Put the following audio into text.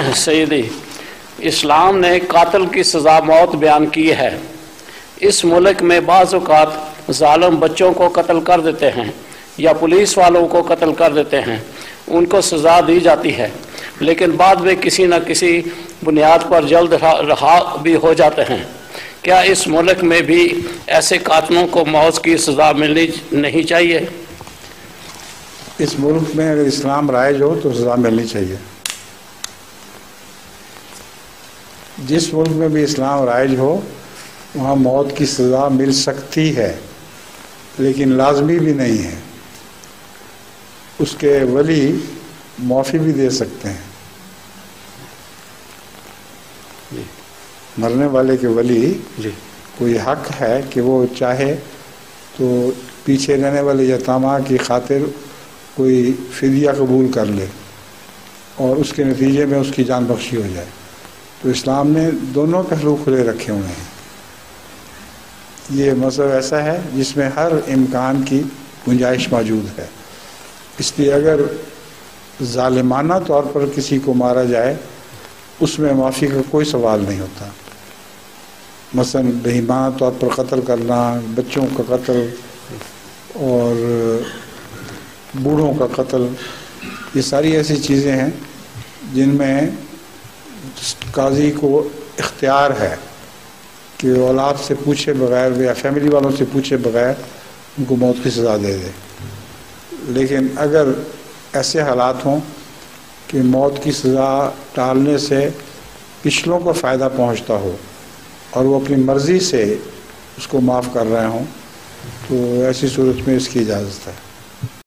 सैयदी, इस्लाम ने कातिल की सज़ा मौत बयान की है। इस मुल्क में बाज़ औक़ात ज़ालिम बच्चों को कत्ल कर देते हैं या पुलिस वालों को कत्ल कर देते हैं, उनको सज़ा दी जाती है, लेकिन बाद में किसी न किसी बुनियाद पर जल्द रहा भी हो जाते हैं। क्या इस मुल्क में भी ऐसे कातिलों को मौत की सज़ा मिलनी नहीं चाहिए? इस मुल्क में अगर इस्लाम राइज हो तो सज़ा मिलनी चाहिए। जिस मुल्क में भी इस्लाम राइज हो वहाँ मौत की सज़ा मिल सकती है, लेकिन लाजमी भी नहीं है। उसके वली माफ़ी भी दे सकते हैं। मरने वाले के वली कोई हक है कि वो चाहे तो पीछे रहने वाले यतामा की खातिर कोई फिदिया कबूल कर ले और उसके नतीजे में उसकी जान बख्शी हो जाए। तो इस्लाम ने दोनों पहलू खुले रखे हुए हैं। ये मज़हब ऐसा है जिसमें हर इम्कान की गुंजाइश मौजूद है। इसलिए अगर ज़ालिमाना तौर पर किसी को मारा जाए उसमें माफ़ी का कोई सवाल नहीं होता। मसलन बेईमाना तौर पर कत्ल करना, बच्चों का कत्ल और बूढ़ों का कत्ल, ये सारी ऐसी चीज़ें हैं जिनमें काजी को इख्तियार है कि औलाद से पूछे बगैर या फैमिली वालों से पूछे बगैर उनको मौत की सज़ा दे दे। लेकिन अगर ऐसे हालात हों कि मौत की सज़ा टालने से पिछलों को फ़ायदा पहुंचता हो और वो अपनी मर्ज़ी से उसको माफ़ कर रहे हों, तो ऐसी सूरत में इसकी इजाज़त है।